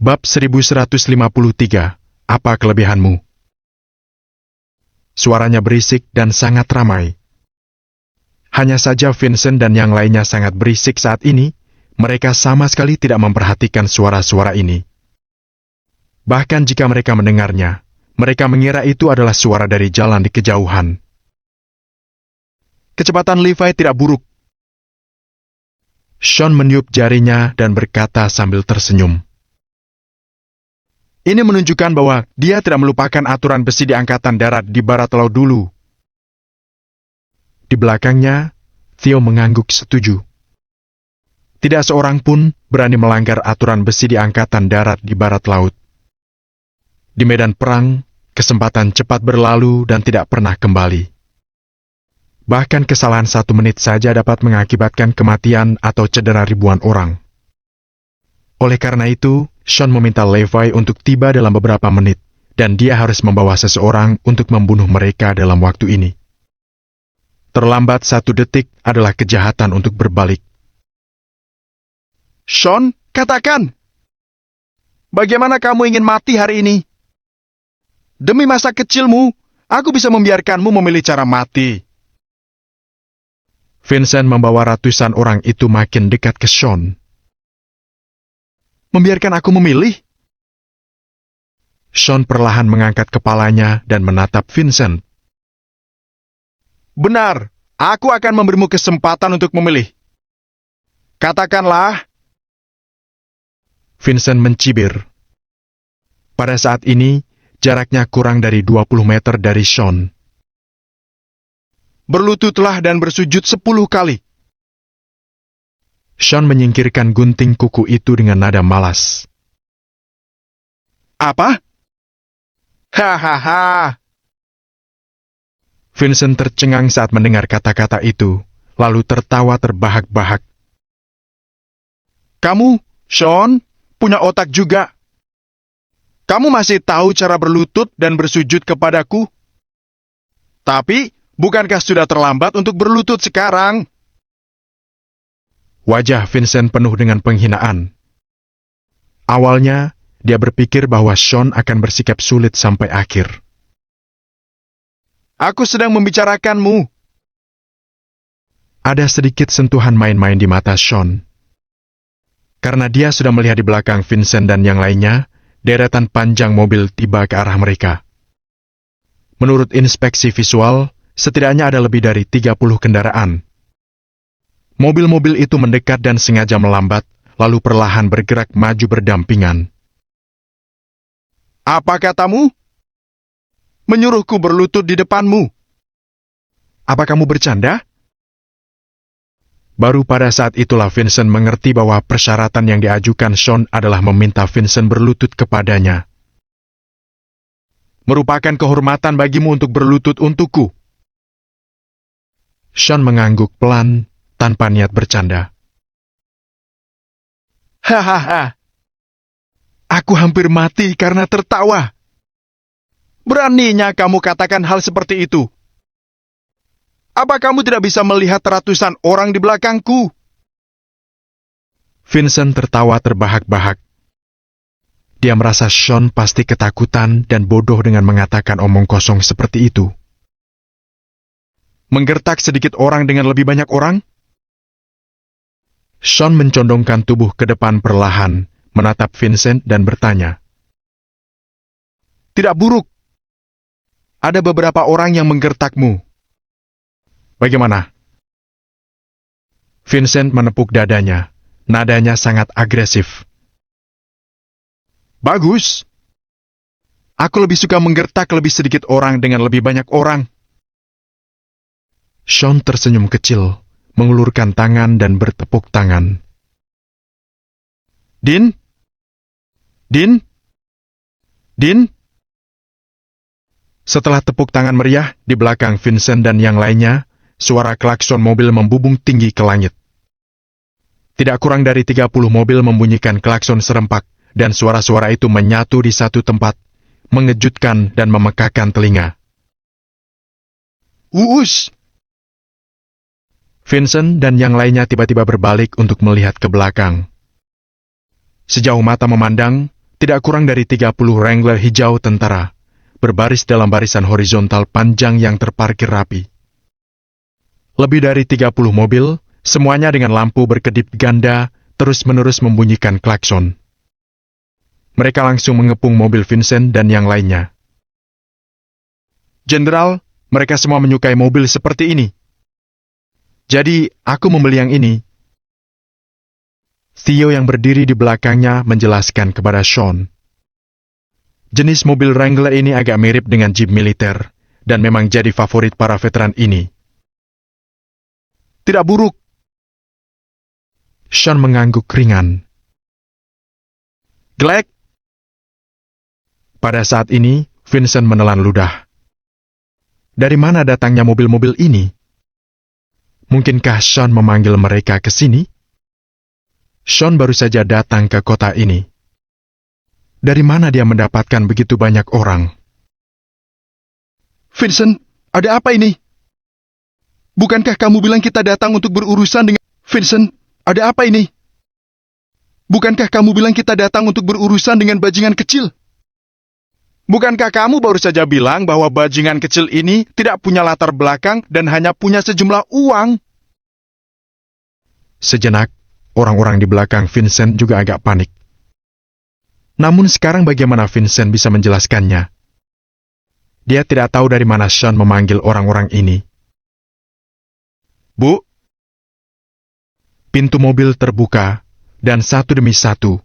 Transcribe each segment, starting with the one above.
Bab 1153. Apa kelebihanmu? Suaranya berisik dan sangat ramai. Hanya saja Vincent dan yang lainnya sangat berisik saat ini. Mereka sama sekali tidak memperhatikan suara-suara ini. Bahkan jika mereka mendengarnya, mereka mengira itu adalah suara dari jalan di kejauhan. Kecepatan Levi tidak buruk. Sean meniup jarinya dan berkata sambil tersenyum. Ini menunjukkan bahwa dia tidak melupakan aturan besi di Angkatan Darat di Barat Laut dulu. Di belakangnya, Theo mengangguk setuju. Tidak seorang pun berani melanggar aturan besi di Angkatan Darat di Barat Laut. Di medan perang, kesempatan cepat berlalu dan tidak pernah kembali. Bahkan kesalahan 1 menit saja dapat mengakibatkan kematian atau cedera ribuan orang. Oleh karena itu, Sean meminta Levi untuk tiba dalam beberapa menit, dan dia harus membawa seseorang untuk membunuh mereka dalam waktu ini. Terlambat 1 detik adalah kejahatan untuk berbalik. Sean, katakan! Bagaimana kamu ingin mati hari ini? Demi masa kecilmu, aku bisa membiarkanmu memilih cara mati. Vincent membawa ratusan orang itu makin dekat ke Sean. Membiarkan aku memilih? Sean perlahan mengangkat kepalanya dan menatap Vincent. Benar, aku akan memberimu kesempatan untuk memilih. Katakanlah. Vincent mencibir. Pada saat ini, jaraknya kurang dari 20 meter dari Sean. Berlututlah dan bersujud 10 kali. Sean menyingkirkan gunting kuku itu dengan nada malas. Apa? Hahaha. Vincent tercengang saat mendengar kata-kata itu, lalu tertawa terbahak-bahak. Kamu, Sean, punya otak juga. Kamu masih tahu cara berlutut dan bersujud kepadaku? Tapi, bukankah sudah terlambat untuk berlutut sekarang? Wajah Vincent penuh dengan penghinaan. Awalnya, dia berpikir bahwa Sean akan bersikap sulit sampai akhir. Aku sedang membicarakanmu. Ada sedikit sentuhan main-main di mata Sean. Karena dia sudah melihat di belakang Vincent dan yang lainnya, deretan panjang mobil tiba ke arah mereka. Menurut inspeksi visual, setidaknya ada lebih dari 30 kendaraan. Mobil-mobil itu mendekat dan sengaja melambat, lalu perlahan bergerak maju berdampingan. Apa katamu? Menyuruhku berlutut di depanmu. Apa kamu bercanda? Baru pada saat itulah Vincent mengerti bahwa persyaratan yang diajukan Sean adalah meminta Vincent berlutut kepadanya. Merupakan kehormatan bagimu untuk berlutut untukku. Sean mengangguk pelan, tanpa niat bercanda. Hahaha. Aku hampir mati karena tertawa. Beraninya kamu katakan hal seperti itu. Apa kamu tidak bisa melihat ratusan orang di belakangku? Vincent tertawa terbahak-bahak. Dia merasa Sean pasti ketakutan dan bodoh dengan mengatakan omong kosong seperti itu. Menggertak sedikit orang dengan lebih banyak orang? Sean mencondongkan tubuh ke depan perlahan, menatap Vincent dan bertanya. Tidak buruk. Ada beberapa orang yang menggertakmu. Bagaimana? Vincent menepuk dadanya. Nadanya sangat agresif. Bagus. Aku lebih suka menggertak lebih sedikit orang dengan lebih banyak orang. Sean tersenyum kecil, mengulurkan tangan dan bertepuk tangan. Din? Din? Din? Setelah tepuk tangan meriah, di belakang Vincent dan yang lainnya, suara klakson mobil membubung tinggi ke langit. Tidak kurang dari 30 mobil membunyikan klakson serempak, dan suara-suara itu menyatu di satu tempat, mengejutkan dan memekakan telinga. Uus! Vincent dan yang lainnya tiba-tiba berbalik untuk melihat ke belakang. Sejauh mata memandang, tidak kurang dari 30 Wrangler hijau tentara, berbaris dalam barisan horizontal panjang yang terparkir rapi. Lebih dari 30 mobil, semuanya dengan lampu berkedip ganda, terus-menerus membunyikan klakson. Mereka langsung mengepung mobil Vincent dan yang lainnya. Jenderal, mereka semua menyukai mobil seperti ini. Jadi, aku membeli yang ini. Theo yang berdiri di belakangnya menjelaskan kepada Sean. Jenis mobil Wrangler ini agak mirip dengan jeep militer, dan memang jadi favorit para veteran ini. Tidak buruk. Sean mengangguk ringan. Jelek. Pada saat ini, Vincent menelan ludah. Dari mana datangnya mobil-mobil ini? Mungkinkah Sean memanggil mereka ke sini? Sean baru saja datang ke kota ini. Dari mana dia mendapatkan begitu banyak orang? Vincent, ada apa ini? Bukankah kamu bilang kita datang untuk berurusan dengan... Vincent, ada apa ini? Bukankah kamu bilang kita datang untuk berurusan dengan bajingan kecil? Bukankah kamu baru saja bilang bahwa bajingan kecil ini tidak punya latar belakang dan hanya punya sejumlah uang? Sejenak, orang-orang di belakang Vincent juga agak panik. Namun sekarang bagaimana Vincent bisa menjelaskannya? Dia tidak tahu dari mana Sean memanggil orang-orang ini. Bu? Pintu mobil terbuka, dan satu demi satu,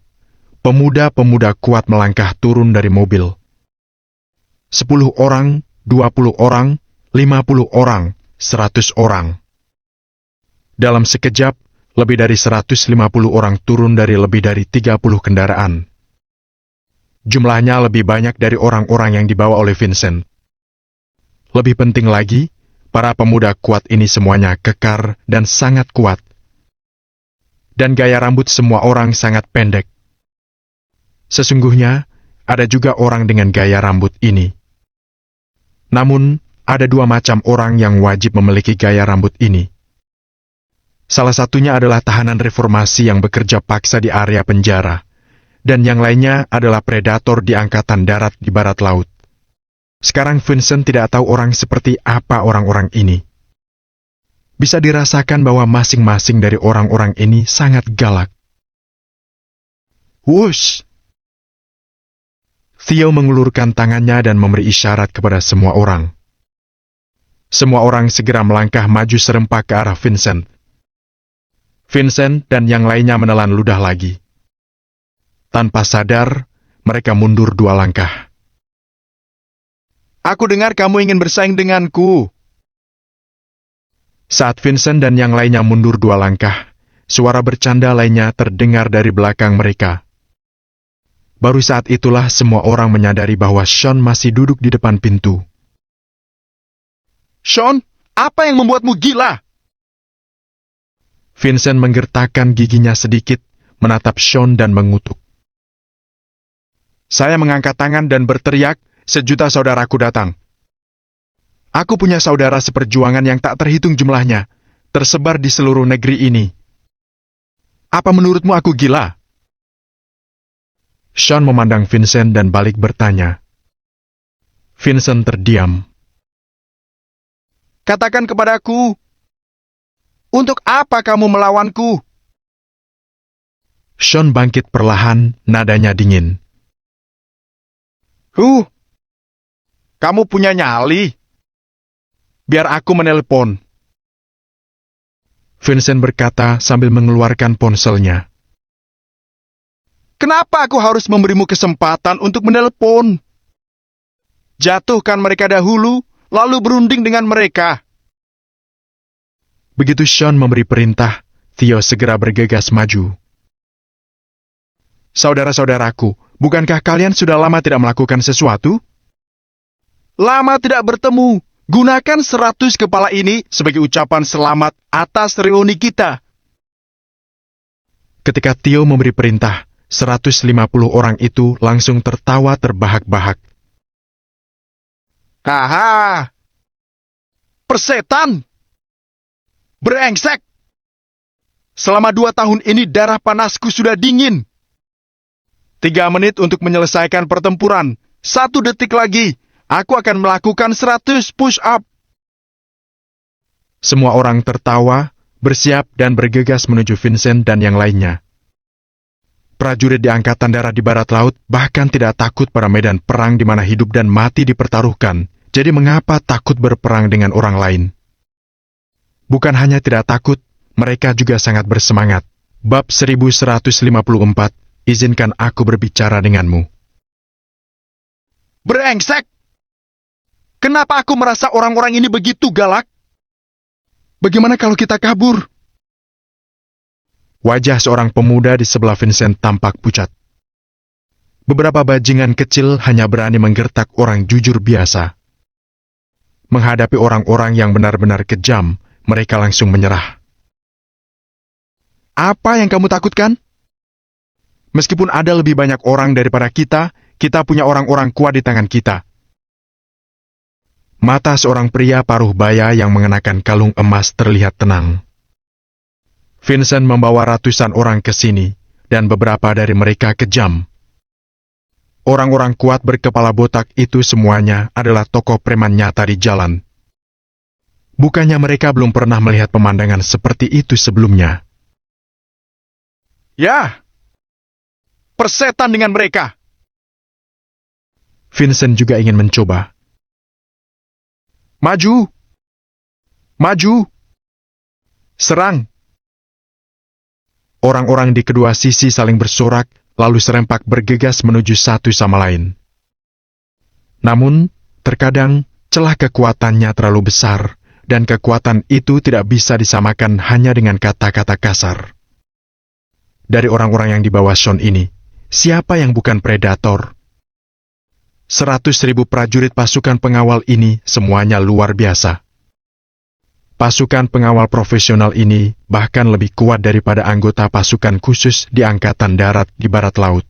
pemuda-pemuda kuat melangkah turun dari mobil. 10 orang, 20 orang, 50 orang, 100 orang. Dalam sekejap, lebih dari 150 orang turun dari lebih dari 30 kendaraan. Jumlahnya lebih banyak dari orang-orang yang dibawa oleh Vincent. Lebih penting lagi, para pemuda kuat ini semuanya kekar dan sangat kuat. Dan gaya rambut semua orang sangat pendek. Sesungguhnya, ada juga orang dengan gaya rambut ini. Namun, ada dua macam orang yang wajib memiliki gaya rambut ini. Salah satunya adalah tahanan reformasi yang bekerja paksa di area penjara, dan yang lainnya adalah predator di angkatan darat di barat laut. Sekarang Vincent tidak tahu orang seperti apa orang-orang ini. Bisa dirasakan bahwa masing-masing dari orang-orang ini sangat galak. Wush! Theo mengulurkan tangannya dan memberi isyarat kepada semua orang. Semua orang segera melangkah maju serempak ke arah Vincent. Vincent dan yang lainnya menelan ludah lagi. Tanpa sadar, mereka mundur 2 langkah. Aku dengar kamu ingin bersaing denganku. Saat Vincent dan yang lainnya mundur 2 langkah, suara bercanda lainnya terdengar dari belakang mereka. Baru saat itulah semua orang menyadari bahwa Sean masih duduk di depan pintu. Sean, apa yang membuatmu gila? Vincent menggertakkan giginya sedikit, menatap Sean dan mengutuk. Saya mengangkat tangan dan berteriak, 1.000.000 saudaraku datang. Aku punya saudara seperjuangan yang tak terhitung jumlahnya, tersebar di seluruh negeri ini. Apa menurutmu aku gila? Sean memandang Vincent dan balik bertanya. Vincent terdiam. Katakan kepadaku, untuk apa kamu melawanku? Sean bangkit perlahan, nadanya dingin. Kamu punya nyali? Biar aku menelpon. Vincent berkata sambil mengeluarkan ponselnya. Kenapa aku harus memberimu kesempatan untuk menelpon? Jatuhkan mereka dahulu, lalu berunding dengan mereka. Begitu Sean memberi perintah, Theo segera bergegas maju. Saudara-saudaraku, bukankah kalian sudah lama tidak melakukan sesuatu? Lama tidak bertemu. Gunakan 100 kepala ini sebagai ucapan selamat atas reuni kita. Ketika Theo memberi perintah, 150 orang itu langsung tertawa terbahak-bahak. Haha! Persetan! Brengsek! Selama 2 tahun ini darah panasku sudah dingin. 3 menit untuk menyelesaikan pertempuran. 1 detik lagi. Aku akan melakukan 100 push-up. Semua orang tertawa, bersiap dan bergegas menuju Vincent dan yang lainnya. Prajurit di Angkatan Darat di Barat Laut bahkan tidak takut pada medan perang di mana hidup dan mati dipertaruhkan. Jadi mengapa takut berperang dengan orang lain? Bukan hanya tidak takut, mereka juga sangat bersemangat. Bab 1154, izinkan aku berbicara denganmu. Brengsek! Kenapa aku merasa orang-orang ini begitu galak? Bagaimana kalau kita kabur? Wajah seorang pemuda di sebelah Vincent tampak pucat. Beberapa bajingan kecil hanya berani menggertak orang jujur biasa. Menghadapi orang-orang yang benar-benar kejam, mereka langsung menyerah. Apa yang kamu takutkan? Meskipun ada lebih banyak orang daripada kita punya orang-orang kuat di tangan kita. Mata seorang pria paruh baya yang mengenakan kalung emas terlihat tenang. Vincent membawa ratusan orang ke sini, dan beberapa dari mereka kejam. Orang-orang kuat berkepala botak itu semuanya adalah tokoh preman nyata di jalan. Bukannya mereka belum pernah melihat pemandangan seperti itu sebelumnya. Ya, persetan dengan mereka. Vincent juga ingin mencoba. Maju! Maju! Serang! Orang-orang di kedua sisi saling bersorak, lalu serempak bergegas menuju satu sama lain. Namun, terkadang celah kekuatannya terlalu besar, dan kekuatan itu tidak bisa disamakan hanya dengan kata-kata kasar. Dari orang-orang yang dibawa Sean ini, siapa yang bukan predator? 100.000 prajurit pasukan pengawal ini semuanya luar biasa. Pasukan pengawal profesional ini bahkan lebih kuat daripada anggota pasukan khusus di Angkatan Darat di Barat Laut.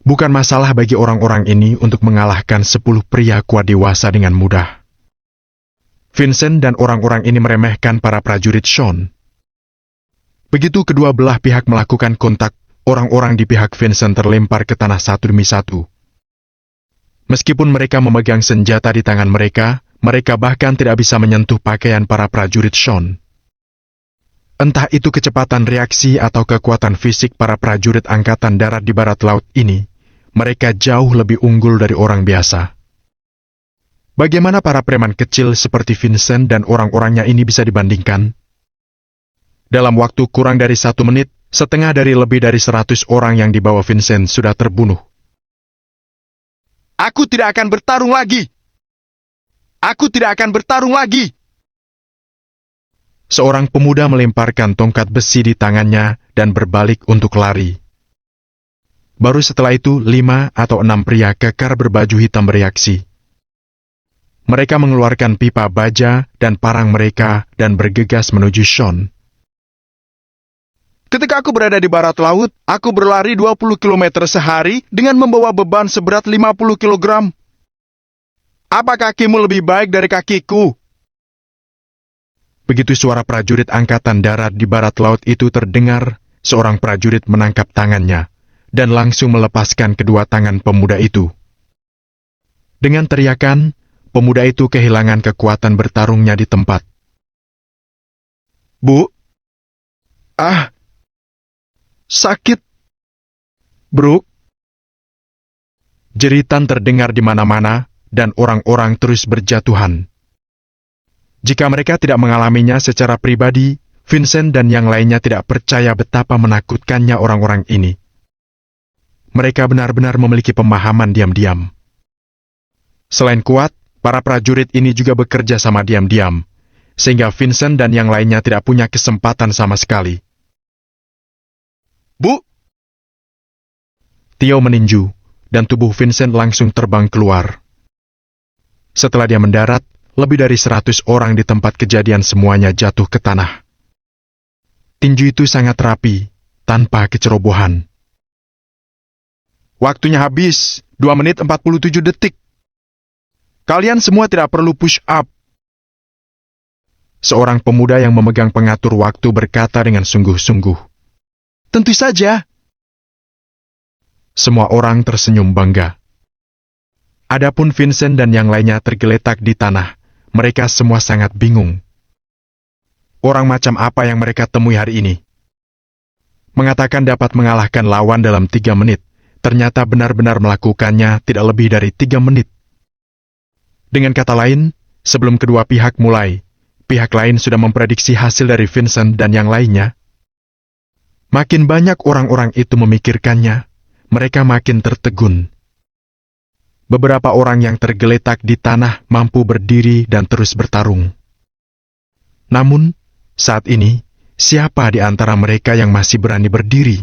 Bukan masalah bagi orang-orang ini untuk mengalahkan 10 pria kuat dewasa dengan mudah. Vincent dan orang-orang ini meremehkan para prajurit Sean. Begitu kedua belah pihak melakukan kontak, orang-orang di pihak Vincent terlempar ke tanah satu demi satu. Meskipun mereka memegang senjata di tangan mereka bahkan tidak bisa menyentuh pakaian para prajurit Sean. Entah itu kecepatan reaksi atau kekuatan fisik para prajurit Angkatan Darat di Barat Laut ini, mereka jauh lebih unggul dari orang biasa. Bagaimana para preman kecil seperti Vincent dan orang-orangnya ini bisa dibandingkan? Dalam waktu kurang dari 1 menit, setengah dari lebih dari 100 orang yang dibawa Vincent sudah terbunuh. Aku tidak akan bertarung lagi! Aku tidak akan bertarung lagi! Seorang pemuda melemparkan tongkat besi di tangannya dan berbalik untuk lari. Baru setelah itu 5 atau 6 pria kekar berbaju hitam bereaksi. Mereka mengeluarkan pipa baja dan parang mereka dan bergegas menuju Sean. Ketika aku berada di Barat Laut, aku berlari 20 km sehari dengan membawa beban seberat 50 kg. Apa kakimu lebih baik dari kakiku? Begitu suara prajurit Angkatan Darat di Barat Laut itu terdengar, seorang prajurit menangkap tangannya dan langsung melepaskan kedua tangan pemuda itu. Dengan teriakan, pemuda itu kehilangan kekuatan bertarungnya di tempat. Bu? Ah! Sakit! Brooke! Jeritan terdengar di mana-mana, dan orang-orang terus berjatuhan. Jika mereka tidak mengalaminya secara pribadi, Vincent dan yang lainnya tidak percaya betapa menakutkannya orang-orang ini. Mereka benar-benar memiliki pemahaman diam-diam. Selain kuat, para prajurit ini juga bekerja sama diam-diam, sehingga Vincent dan yang lainnya tidak punya kesempatan sama sekali. Bu! Theo meninju, dan tubuh Vincent langsung terbang keluar. Setelah dia mendarat, lebih dari 100 orang di tempat kejadian semuanya jatuh ke tanah. Tinju itu sangat rapi, tanpa kecerobohan. Waktunya habis, 2 menit 47 detik. Kalian semua tidak perlu push up. Seorang pemuda yang memegang pengatur waktu berkata dengan sungguh-sungguh. Tentu saja. semua orang tersenyum bangga. Adapun Vincent dan yang lainnya tergeletak di tanah. Mereka semua sangat bingung. Orang macam apa yang mereka temui hari ini? Mengatakan dapat mengalahkan lawan dalam 3 menit, ternyata benar-benar melakukannya tidak lebih dari 3 menit. Dengan kata lain, sebelum kedua pihak mulai, pihak lain sudah memprediksi hasil dari Vincent dan yang lainnya. Makin banyak orang-orang itu memikirkannya, mereka makin tertegun. Beberapa orang yang tergeletak di tanah mampu berdiri dan terus bertarung. Namun, saat ini, siapa di antara mereka yang masih berani berdiri?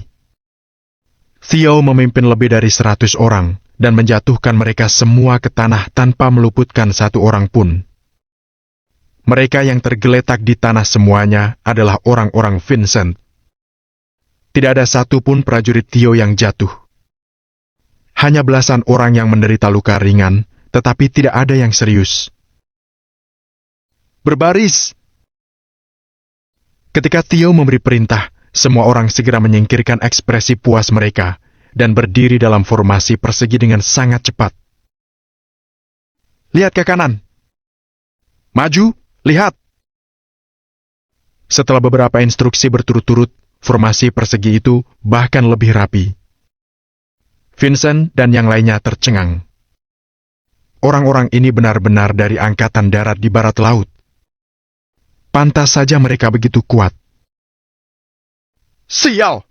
Theo memimpin lebih dari 100 orang dan menjatuhkan mereka semua ke tanah tanpa meluputkan satu orang pun. Mereka yang tergeletak di tanah semuanya adalah orang-orang Vincent. Tidak ada satupun prajurit Theo yang jatuh. Hanya belasan orang yang menderita luka ringan, tetapi tidak ada yang serius. Berbaris! Ketika Theo memberi perintah, semua orang segera menyingkirkan ekspresi puas mereka dan berdiri dalam formasi persegi dengan sangat cepat. Lihat ke kanan. Maju, lihat. Setelah beberapa instruksi berturut-turut, formasi persegi itu bahkan lebih rapi. Vincent dan yang lainnya tercengang. Orang-orang ini benar-benar dari angkatan darat di barat laut. Pantas saja mereka begitu kuat. Sial!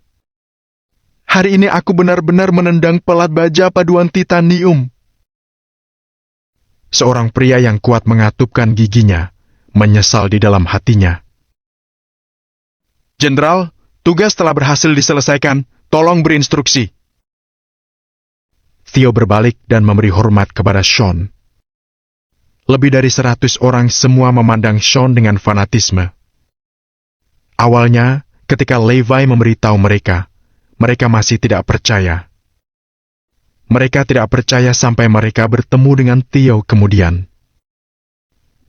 Hari ini aku benar-benar menendang pelat baja paduan titanium. Seorang pria yang kuat mengatupkan giginya, menyesal di dalam hatinya. Jenderal, tugas telah berhasil diselesaikan. Tolong beri instruksi. Theo berbalik dan memberi hormat kepada Sean. Lebih dari 100 orang semua memandang Sean dengan fanatisme. Awalnya, ketika Levi memberitahu mereka, mereka masih tidak percaya. Mereka tidak percaya sampai mereka bertemu dengan Theo kemudian.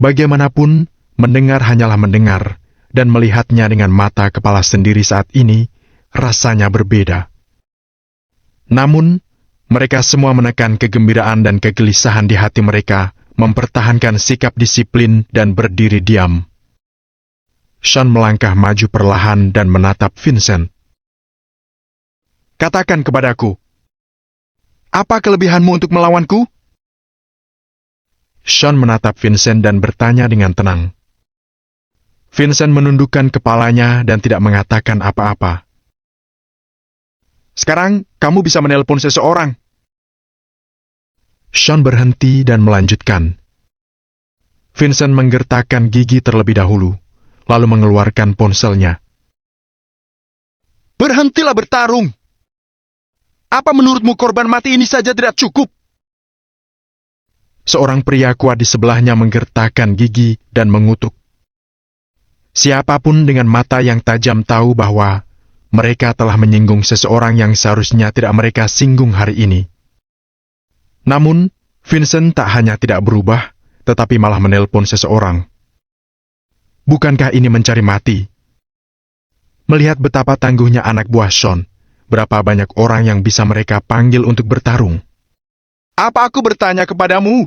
Bagaimanapun, mendengar hanyalah mendengar, dan melihatnya dengan mata kepala sendiri saat ini, rasanya berbeda. Namun, mereka semua menekan kegembiraan dan kegelisahan di hati mereka, mempertahankan sikap disiplin dan berdiri diam. Sean melangkah maju perlahan dan menatap Vincent. Katakan kepadaku, apa kelebihanmu untuk melawanku? Sean menatap Vincent dan bertanya dengan tenang. Vincent menundukkan kepalanya dan tidak mengatakan apa-apa. Sekarang, kamu bisa menelpon seseorang. Sean berhenti dan melanjutkan. Vincent menggertakkan gigi terlebih dahulu, lalu mengeluarkan ponselnya. Berhentilah bertarung! Apa menurutmu korban mati ini saja tidak cukup? Seorang pria kuat di sebelahnya menggertakkan gigi dan mengutuk. Siapapun dengan mata yang tajam tahu bahwa mereka telah menyinggung seseorang yang seharusnya tidak mereka singgung hari ini. Namun, Vincent tak hanya tidak berubah, tetapi malah menelpon seseorang. Bukankah ini mencari mati? Melihat betapa tangguhnya anak buah Sean, berapa banyak orang yang bisa mereka panggil untuk bertarung. Apa aku bertanya kepadamu?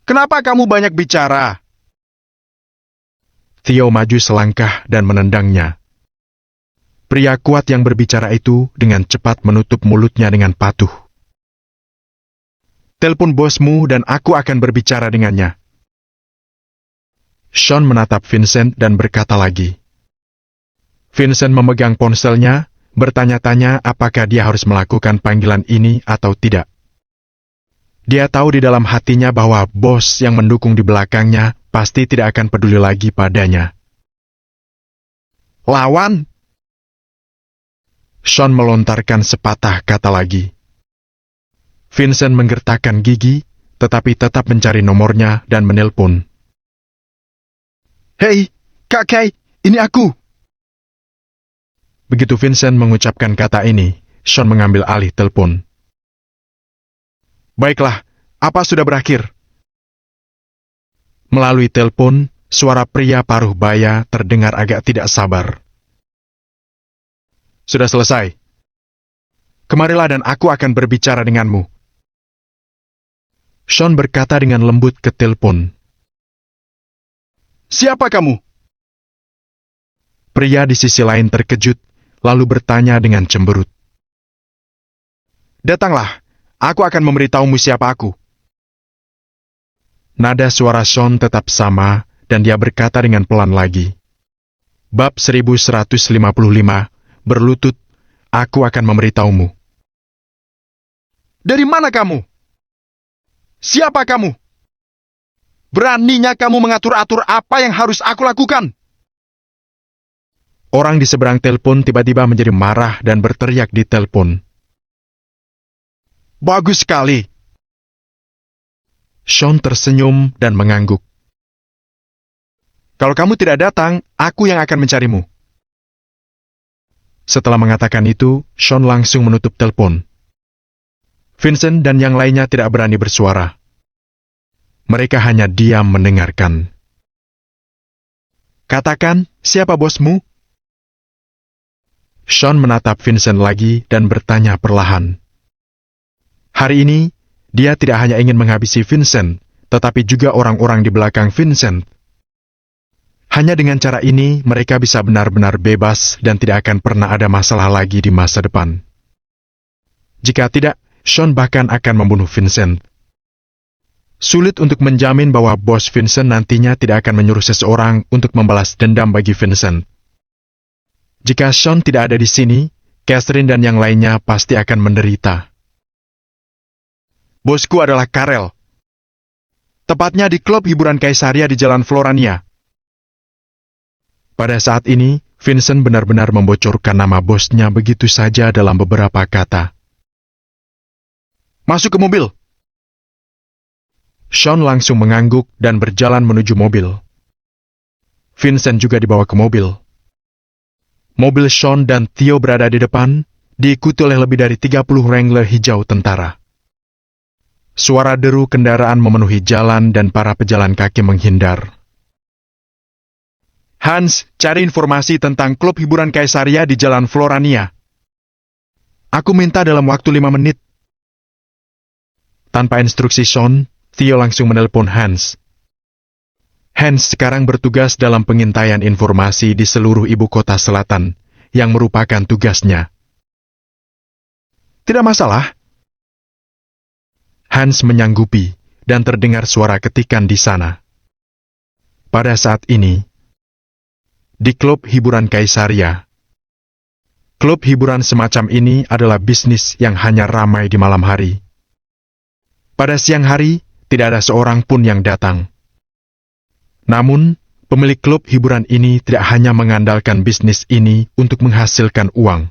Kenapa kamu banyak bicara? Theo maju selangkah dan menendangnya. Pria kuat yang berbicara itu dengan cepat menutup mulutnya dengan patuh. Telepon bosmu dan aku akan berbicara dengannya. Sean menatap Vincent dan berkata lagi. Vincent memegang ponselnya, bertanya-tanya apakah dia harus melakukan panggilan ini atau tidak. Dia tahu di dalam hatinya bahwa bos yang mendukung di belakangnya pasti tidak akan peduli lagi padanya. Lawan! Sean melontarkan sepatah kata lagi. Vincent menggertakkan gigi, tetapi tetap mencari nomornya dan menelpon. Hei, Kak Kay, ini aku. Begitu Vincent mengucapkan kata ini, Sean mengambil alih telepon. Baiklah, apa sudah berakhir? Melalui telepon, suara pria paruh baya terdengar agak tidak sabar. Sudah selesai. Kemarilah dan aku akan berbicara denganmu. Sean berkata dengan lembut ke telepon. Siapa kamu? Pria di sisi lain terkejut, lalu bertanya dengan cemberut. Datanglah, aku akan memberitahumu siapa aku. Nada suara Sean tetap sama, dan dia berkata dengan pelan lagi. Bab 1155, berlutut, aku akan memberitahumu. Dari mana kamu? Siapa kamu? Beraninya kamu mengatur-atur apa yang harus aku lakukan? Orang di seberang telepon tiba-tiba menjadi marah dan berteriak di telepon. Bagus sekali. Sean tersenyum dan mengangguk. Kalau kamu tidak datang, aku yang akan mencarimu. Setelah mengatakan itu, Sean langsung menutup telepon. Vincent dan yang lainnya tidak berani bersuara. Mereka hanya diam mendengarkan. Katakan, siapa bosmu? Sean menatap Vincent lagi dan bertanya perlahan. Hari ini, dia tidak hanya ingin menghabisi Vincent, tetapi juga orang-orang di belakang Vincent. Hanya dengan cara ini, mereka bisa benar-benar bebas dan tidak akan pernah ada masalah lagi di masa depan. Jika tidak, Sean bahkan akan membunuh Vincent. Sulit untuk menjamin bahwa bos Vincent nantinya tidak akan menyuruh seseorang untuk membalas dendam bagi Vincent. Jika Sean tidak ada di sini, Catherine dan yang lainnya pasti akan menderita. Bosku adalah Karel. Tepatnya di klub hiburan Kaisaria di Jalan Florania. Pada saat ini, Vincent benar-benar membocorkan nama bosnya begitu saja dalam beberapa kata. Masuk ke mobil. Sean langsung mengangguk dan berjalan menuju mobil. Vincent juga dibawa ke mobil. Mobil Sean dan Theo berada di depan, diikuti oleh lebih dari 30 Wrangler hijau tentara. Suara deru kendaraan memenuhi jalan dan para pejalan kaki menghindar. Hans, cari informasi tentang klub hiburan Kaisaria di Jalan Florania. Aku minta dalam waktu 5 menit. Tanpa instruksi Sean, Theo langsung menelpon Hans. Hans sekarang bertugas dalam pengintaian informasi di seluruh ibu kota selatan, yang merupakan tugasnya. Tidak masalah. Hans menyanggupi, dan terdengar suara ketikan di sana. Pada saat ini, di klub hiburan Kaisaria. Klub hiburan semacam ini adalah bisnis yang hanya ramai di malam hari. Pada siang hari, tidak ada seorang pun yang datang. Namun, pemilik klub hiburan ini tidak hanya mengandalkan bisnis ini untuk menghasilkan uang.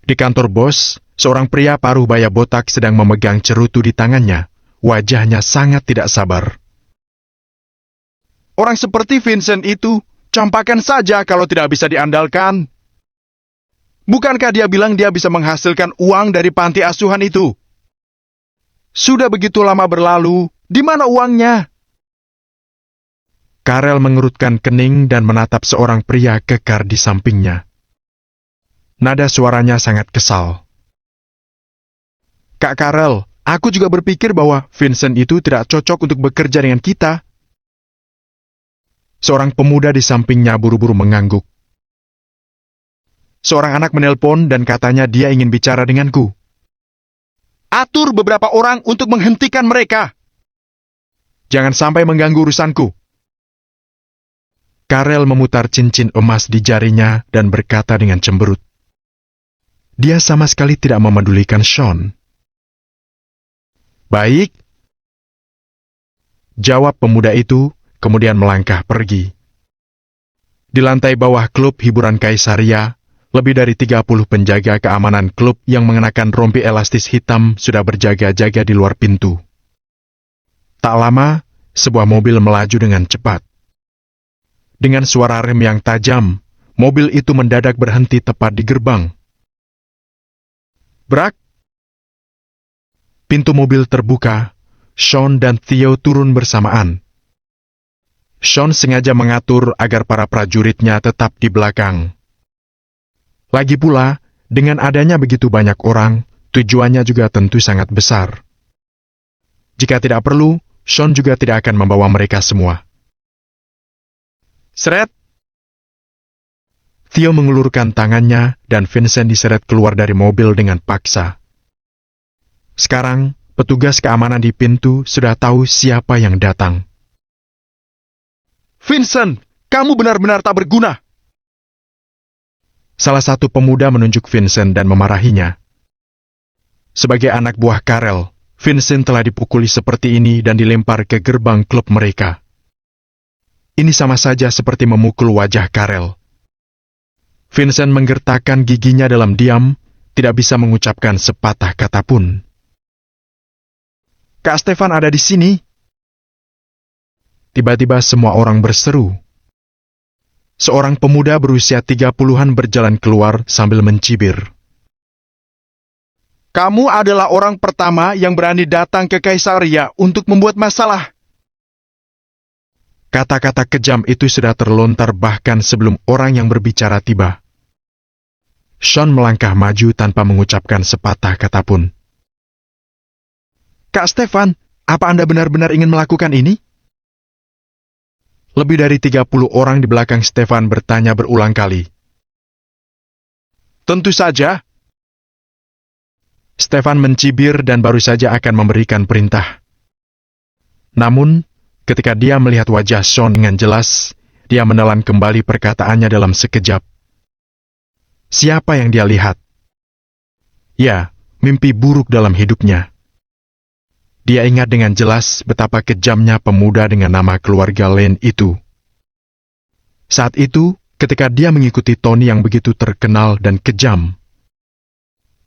Di kantor bos, seorang pria paruh baya botak sedang memegang cerutu di tangannya. Wajahnya sangat tidak sabar. Orang seperti Vincent itu, campakan saja kalau tidak bisa diandalkan. Bukankah dia bilang dia bisa menghasilkan uang dari panti asuhan itu? Sudah begitu lama berlalu, di mana uangnya? Karel mengerutkan kening dan menatap seorang pria kekar di sampingnya. Nada suaranya sangat kesal. Kak Karel, aku juga berpikir bahwa Vincent itu tidak cocok untuk bekerja dengan kita. Seorang pemuda di sampingnya buru-buru mengangguk. Seorang anak menelpon dan katanya dia ingin bicara denganku. Atur beberapa orang untuk menghentikan mereka. Jangan sampai mengganggu urusanku. Karel memutar cincin emas di jarinya dan berkata dengan cemberut. Dia sama sekali tidak memedulikan Sean. Baik. Jawab pemuda itu, kemudian melangkah pergi. Di lantai bawah klub hiburan Kaisaria, lebih dari 30 penjaga keamanan klub yang mengenakan rompi elastis hitam sudah berjaga-jaga di luar pintu. Tak lama, sebuah mobil melaju dengan cepat. Dengan suara rem yang tajam, mobil itu mendadak berhenti tepat di gerbang. Brak! Pintu mobil terbuka, Sean dan Theo turun bersamaan. Sean sengaja mengatur agar para prajuritnya tetap di belakang. Lagi pula, Dengan adanya begitu banyak orang, tujuannya juga tentu sangat besar. Jika tidak perlu, Sean juga tidak akan membawa mereka semua. Seret! Theo mengulurkan tangannya dan Vincent diseret keluar dari mobil dengan paksa. Sekarang, petugas keamanan di pintu sudah tahu siapa yang datang. Vincent, kamu benar-benar tak berguna. Salah satu pemuda menunjuk Vincent dan memarahinya. Sebagai anak buah Karel, Vincent telah dipukuli seperti ini dan dilempar ke gerbang klub mereka. Ini sama saja seperti memukul wajah Karel. Vincent menggertakkan giginya dalam diam, tidak bisa mengucapkan sepatah kata pun. Kak Stefan ada di sini. Tiba-tiba semua orang berseru. Seorang pemuda berusia 30-an berjalan keluar sambil mencibir. Kamu adalah orang pertama yang berani datang ke Kaisaria untuk membuat masalah. Kata-kata kejam itu sudah terlontar bahkan sebelum orang yang berbicara tiba. Sean melangkah maju tanpa mengucapkan sepatah kata pun. Kak Stefan, apa Anda benar-benar ingin melakukan ini? Lebih dari 30 orang di belakang Stefan bertanya berulang kali. Tentu saja. Stefan mencibir dan baru saja akan memberikan perintah. Namun, ketika dia melihat wajah Sean dengan jelas, dia menelan kembali perkataannya dalam sekejap. Siapa yang dia lihat? Ya, mimpi buruk dalam hidupnya. Dia ingat dengan jelas betapa kejamnya pemuda dengan nama keluarga Lane itu. Saat itu, ketika dia mengikuti Tony yang begitu terkenal dan kejam,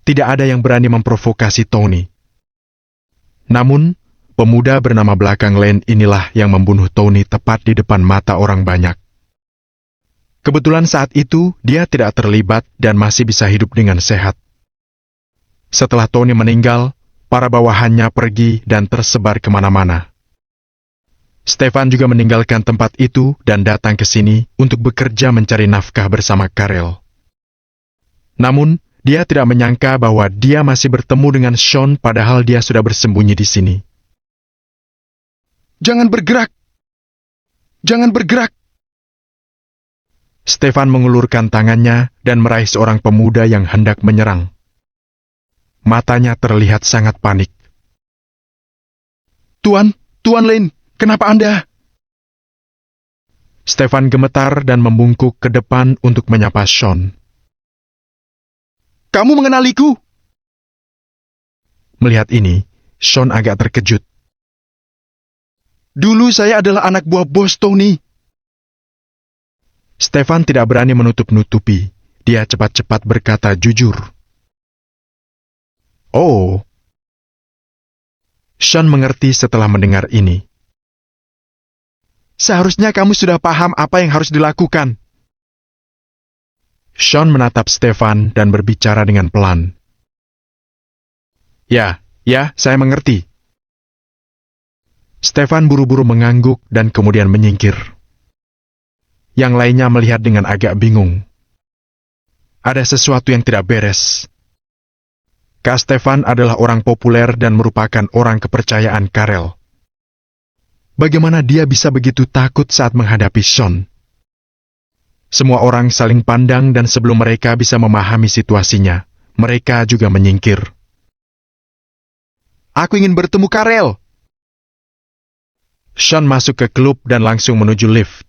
tidak ada yang berani memprovokasi Tony. Namun, pemuda bernama belakang Lane inilah yang membunuh Tony tepat di depan mata orang banyak. Kebetulan saat itu, dia tidak terlibat dan masih bisa hidup dengan sehat. Setelah Tony meninggal, para bawahannya pergi dan tersebar kemana-mana. Stefan juga meninggalkan tempat itu dan datang ke sini untuk bekerja mencari nafkah bersama Karel. Namun, dia tidak menyangka bahwa dia masih bertemu dengan Sean padahal dia sudah bersembunyi di sini. Jangan bergerak! Jangan bergerak! Stefan mengulurkan tangannya dan meraih seorang pemuda yang hendak menyerang. Matanya terlihat sangat panik. Tuan Lane, kenapa Anda? Stefan gemetar dan membungkuk ke depan untuk menyapa Sean. Kamu mengenaliku? Melihat ini, Sean agak terkejut. Dulu saya adalah anak buah bos Tony. Stefan tidak berani menutup-nutupi. Dia cepat-cepat berkata jujur. Oh. Sean mengerti setelah mendengar ini. Seharusnya kamu sudah paham apa yang harus dilakukan. Sean menatap Stefan dan berbicara dengan pelan. Ya, saya mengerti. Stefan buru-buru mengangguk dan kemudian menyingkir. Yang lainnya melihat dengan agak bingung. Ada sesuatu yang tidak beres. Kak Stefan adalah orang populer dan merupakan orang kepercayaan Karel. Bagaimana dia bisa begitu takut saat menghadapi Sean? Semua orang saling pandang dan sebelum mereka bisa memahami situasinya, mereka juga menyingkir. Aku ingin bertemu Karel. Sean masuk ke klub dan langsung menuju lift.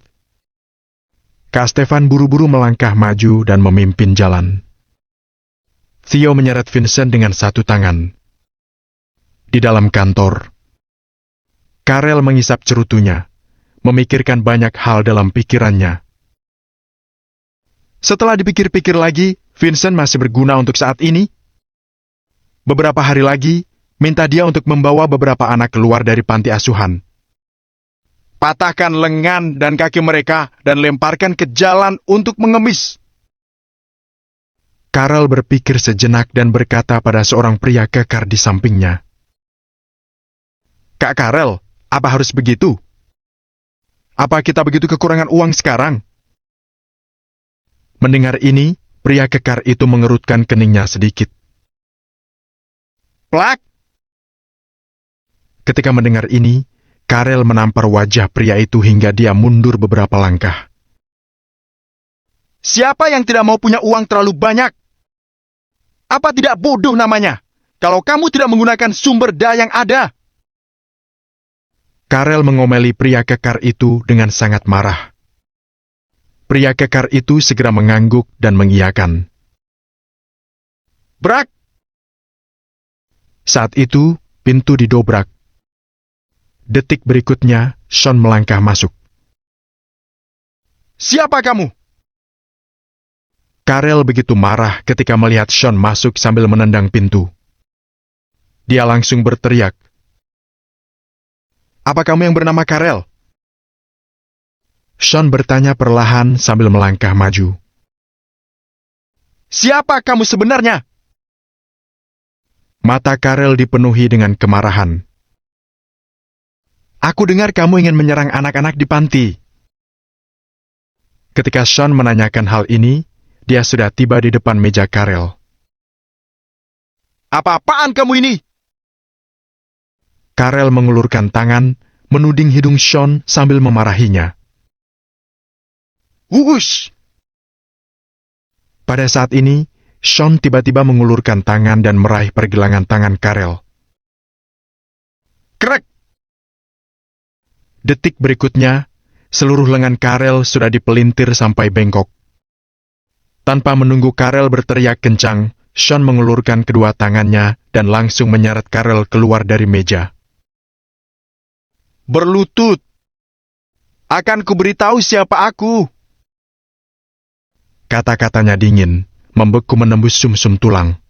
Kak Stefan buru-buru melangkah maju dan memimpin jalan. Theo menyeret Vincent dengan satu tangan. Di dalam kantor, Karel mengisap cerutunya, memikirkan banyak hal dalam pikirannya. Setelah dipikir-pikir lagi, Vincent masih berguna untuk saat ini. Beberapa hari lagi, minta dia untuk membawa beberapa anak keluar dari panti asuhan. Patahkan lengan dan kaki mereka dan lemparkan ke jalan untuk mengemis. Karel berpikir sejenak dan berkata pada seorang pria kekar di sampingnya. Kak Karel, apa harus begitu? Apa kita begitu kekurangan uang sekarang? Mendengar ini, pria kekar itu mengerutkan keningnya sedikit. Plak! Ketika mendengar ini, Karel menampar wajah pria itu hingga dia mundur beberapa langkah. Siapa yang tidak mau punya uang terlalu banyak? Apa tidak bodoh namanya, kalau kamu tidak menggunakan sumber daya yang ada? Karel mengomeli pria kekar itu dengan sangat marah. Pria kekar itu segera mengangguk dan mengiyakan. Brak! Saat itu, pintu didobrak. Detik berikutnya, Sean melangkah masuk. Siapa kamu? Karel begitu marah ketika melihat Sean masuk sambil menendang pintu. Dia langsung berteriak. Apa kamu yang bernama Karel? Sean bertanya perlahan sambil melangkah maju. Siapa kamu sebenarnya? Mata Karel dipenuhi dengan kemarahan. Aku dengar kamu ingin menyerang anak-anak di panti. Ketika Sean menanyakan hal ini, dia sudah tiba di depan meja Karel. Apa-apaan kamu ini? Karel mengulurkan tangan, menuding hidung Sean sambil memarahinya. Wush! Pada saat ini, Sean tiba-tiba mengulurkan tangan dan meraih pergelangan tangan Karel. Krek! Detik berikutnya, seluruh lengan Karel sudah dipelintir sampai bengkok. Tanpa menunggu Karel berteriak kencang, Sean mengulurkan kedua tangannya dan langsung menyeret Karel keluar dari meja. Berlutut! Akan kuberitahu siapa aku. Kata-katanya dingin, membeku menembus sumsum tulang.